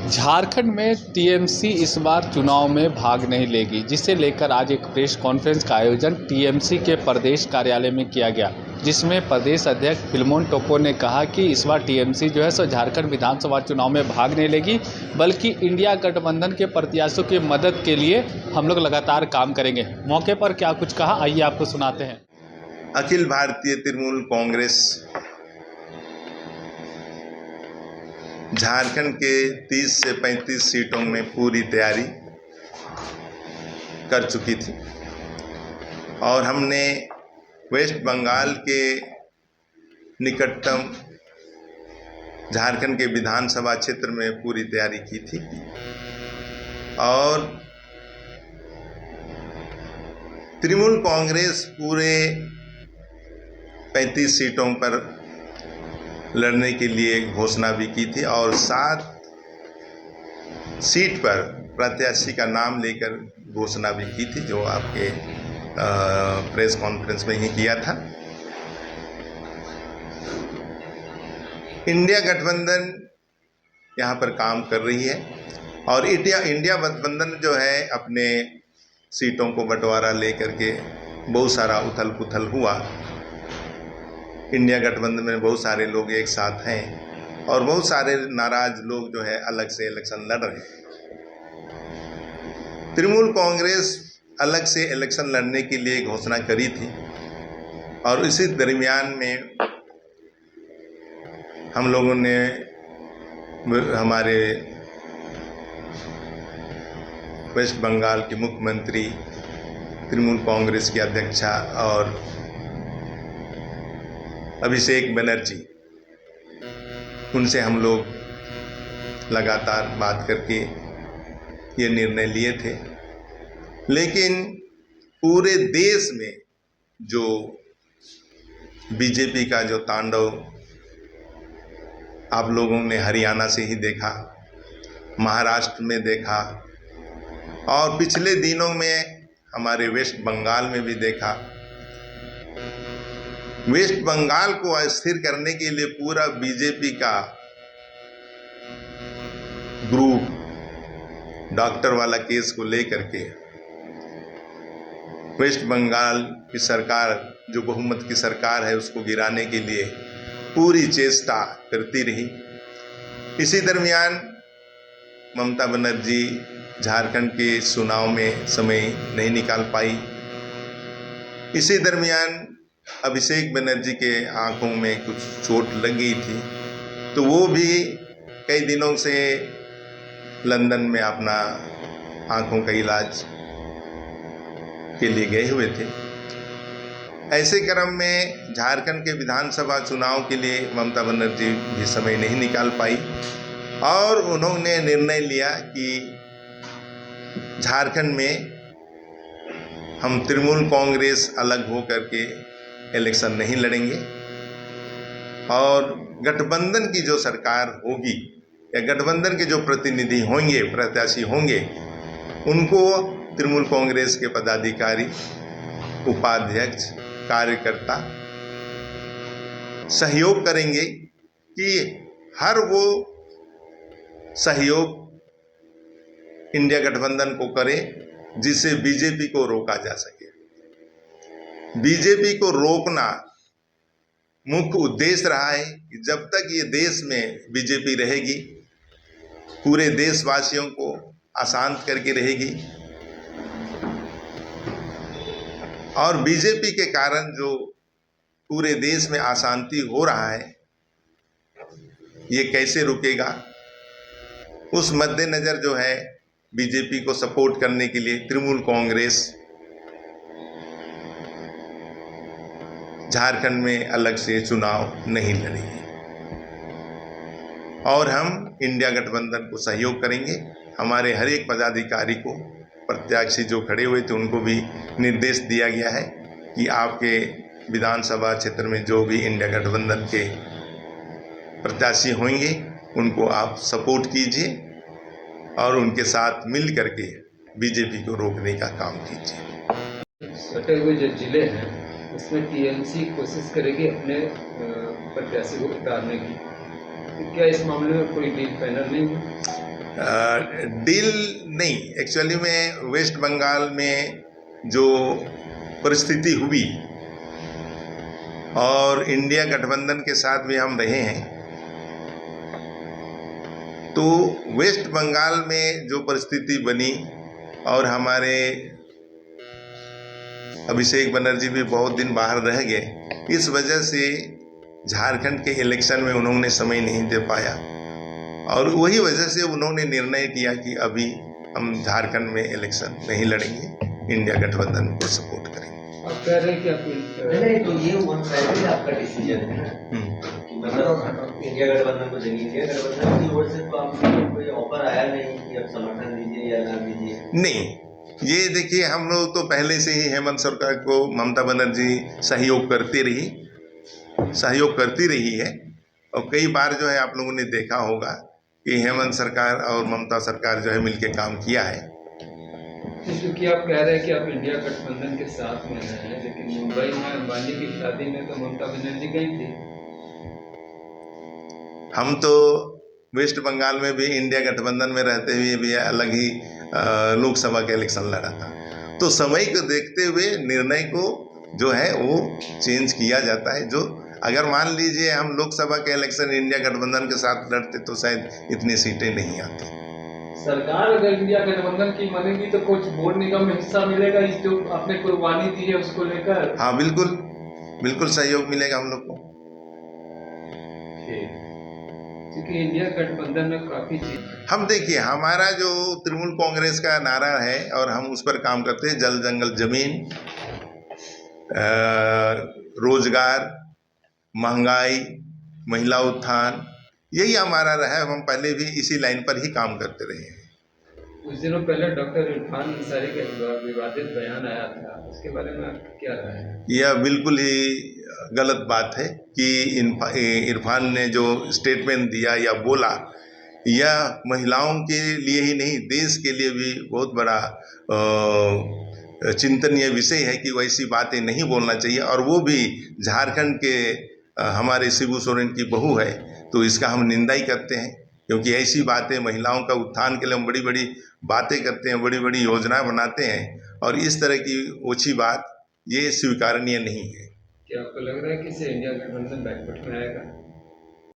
झारखंड में टीएमसी इस बार चुनाव में भाग नहीं लेगी, जिसे लेकर आज एक प्रेस कॉन्फ्रेंस का आयोजन टीएमसी के प्रदेश कार्यालय में किया गया, जिसमें प्रदेश अध्यक्ष फिल्मोन टोप्पो ने कहा कि इस बार टीएमसी जो है सो झारखंड विधानसभा चुनाव में भाग नहीं लेगी, बल्कि इंडिया गठबंधन के प्रत्याशियों की मदद के लिए हम लोग लगातार काम करेंगे। मौके पर क्या कुछ कहा, आइए आपको सुनाते हैं। अखिल भारतीय तृणमूल कांग्रेस झारखंड के 30 से 35 सीटों में पूरी तैयारी कर चुकी थी और हमने वेस्ट बंगाल के निकटतम झारखंड के विधानसभा क्षेत्र में पूरी तैयारी की थी और तृणमूल कांग्रेस पूरे 35 सीटों पर लड़ने के लिए घोषणा भी की थी और 7 सीट पर प्रत्याशी का नाम लेकर घोषणा भी की थी, जो आपके प्रेस कॉन्फ्रेंस में ही किया था। इंडिया गठबंधन यहाँ पर काम कर रही है और इंडिया गठबंधन जो है अपने सीटों को बंटवारा लेकर के बहुत सारा उथल पुथल हुआ। इंडिया गठबंधन में बहुत सारे लोग एक साथ हैं और बहुत सारे नाराज लोग जो है अलग से इलेक्शन लड़ रहे हैं। तृणमूल कांग्रेस अलग से इलेक्शन लड़ने के लिए घोषणा करी थी और इसी दरमियान में हम लोगों ने हमारे वेस्ट बंगाल के मुख्यमंत्री, तृणमूल कांग्रेस की अध्यक्षा और अभिषेक बनर्जी, उनसे हम लोग लगातार बात करके ये निर्णय लिए थे। लेकिन पूरे देश में जो बीजेपी का जो तांडव आप लोगों ने हरियाणा से ही देखा, महाराष्ट्र में देखा और पिछले दिनों में हमारे वेस्ट बंगाल में भी देखा। वेस्ट बंगाल को अस्थिर करने के लिए पूरा बीजेपी का ग्रुप डॉक्टर वाला केस को लेकर के वेस्ट बंगाल की सरकार, जो बहुमत की सरकार है, उसको गिराने के लिए पूरी चेष्टा करती रही। इसी दरमियान ममता बनर्जी झारखंड के चुनाव में समय नहीं निकाल पाई। इसी दरमियान अभिषेक बनर्जी के आंखों में कुछ चोट लग गई थी, तो वो भी कई दिनों से लंदन में अपना आंखों का इलाज के लिए गए हुए थे। ऐसे क्रम में झारखंड के विधानसभा चुनाव के लिए ममता बनर्जी भी समय नहीं निकाल पाई और उन्होंने निर्णय लिया कि झारखंड में हम तृणमूल कांग्रेस अलग हो करके इलेक्शन नहीं लड़ेंगे और गठबंधन की जो सरकार होगी या गठबंधन के जो प्रतिनिधि होंगे, प्रत्याशी होंगे, उनको तृणमूल कांग्रेस के पदाधिकारी, उपाध्यक्ष, कार्यकर्ता सहयोग करेंगे कि हर वो सहयोग इंडिया गठबंधन को करे जिससे बीजेपी को रोका जा सके। बीजेपी को रोकना मुख्य उद्देश्य रहा है कि जब तक ये देश में बीजेपी रहेगी, पूरे देशवासियों को अशांत करके रहेगी और बीजेपी के कारण जो पूरे देश में अशांति हो रहा है, ये कैसे रुकेगा। उस मद्देनजर जो है बीजेपी को सपोर्ट करने के लिए तृणमूल कांग्रेस झारखंड में अलग से चुनाव नहीं लड़ेगी और हम इंडिया गठबंधन को सहयोग करेंगे। हमारे हर एक पदाधिकारी को, प्रत्याशी जो खड़े हुए थे, उनको भी निर्देश दिया गया है कि आपके विधानसभा क्षेत्र में जो भी इंडिया गठबंधन के प्रत्याशी होंगे, उनको आप सपोर्ट कीजिए और उनके साथ मिल करके बीजेपी को रोकने का काम कीजिए। सटे हुए जो जिले हैं उसमें टीएमसी कोशिश करेगी अपने प्रत्याशी को उतारने की। क्या इस मामले में कोई डील फाइनल नहीं हुई? डील नहीं, एक्चुअली में वेस्ट बंगाल में जो परिस्थिति हुई और इंडिया गठबंधन के साथ भी हम रहे हैं, तो वेस्ट बंगाल में जो परिस्थिति बनी और हमारे अभिषेक बनर्जी भी बहुत दिन बाहर रह गए, इस वजह से झारखंड के इलेक्शन में उन्होंने समय नहीं दे पाया और वही वजह से उन्होंने निर्णय किया कि अभी हम झारखंड में इलेक्शन नहीं लड़ेंगे, इंडिया गठबंधन को सपोर्ट करेंगे। आप कह रहे हैं कि आप नहीं, तो ये वन साइडेड आपका डिसीजन है कि मतलब इंडिया गठबंधन को देंगे। इंडिया गठबंधन की ओर से तो आपको कोई ऑफर आया नहीं कि आप समर्थन दीजिए या ना दीजिए? नहीं, ये देखिए, हम लोग तो पहले से ही हेमंत सरकार को ममता बनर्जी सहयोग करती रही है और कई बार जो है आप लोगों ने देखा होगा कि हेमंत सरकार और ममता सरकार जो है मिलके काम किया है। क्योंकि आप कह रहे हैं कि आप इंडिया गठबंधन के साथ में हैं, लेकिन मुंबई में अंबानी की शादी में तो ममता बनर्जी गई थी। हम तो वेस्ट बंगाल में भी इंडिया गठबंधन में रहते हुए भी अलग ही लोकसभा का इलेक्शन लड़ा था, तो समय को देखते हुए निर्णय को जो है वो चेंज किया जाता है। जो अगर मान लीजिए हम लोकसभा के इलेक्शन इंडिया गठबंधन के साथ लड़ते तो शायद इतनी सीटें नहीं आती। सरकार अगर इंडिया गठबंधन की मानेगी तो कुछ बोर्ड निगम में हिस्सा मिलेगा, इस जो आपने कुर्बानी दी है उसको लेकर? हाँ, बिल्कुल सहयोग मिलेगा हम लोग को। क्योंकि इंडिया गठबंधन में काफी चीज, हम देखिए, हमारा जो तृणमूल कांग्रेस का नारा है और हम उस पर काम करते हैं, जल जंगल जमीन, रोजगार, महंगाई, महिला उत्थान, यही हमारा रहा है। हम पहले भी इसी लाइन पर ही काम करते रहे हैं। कुछ दिनों पहले डॉक्टर इरफान अंसारी का विवादित बयान आया था, उसके बारे में आपकी क्या राय है? यह बिल्कुल ही गलत बात है कि इरफान ने जो स्टेटमेंट दिया या बोला, यह महिलाओं के लिए ही नहीं, देश के लिए भी बहुत बड़ा चिंतनीय विषय है कि वैसी बातें नहीं बोलना चाहिए। और वो भी झारखंड के हमारे शिबू सोरेन की बहू है, तो इसका हम निंदा ही करते हैं, क्योंकि ऐसी बातें, महिलाओं का उत्थान के लिए हम बड़ी बड़ी बातें करते हैं, बड़ी बड़ी योजना बनाते हैं, और इस तरह की ओछी बात ये स्वीकारनीय नहीं है। क्या आपको लग रहा है कि इससे इंडिया गठबंधन बैकफुट में आएगा?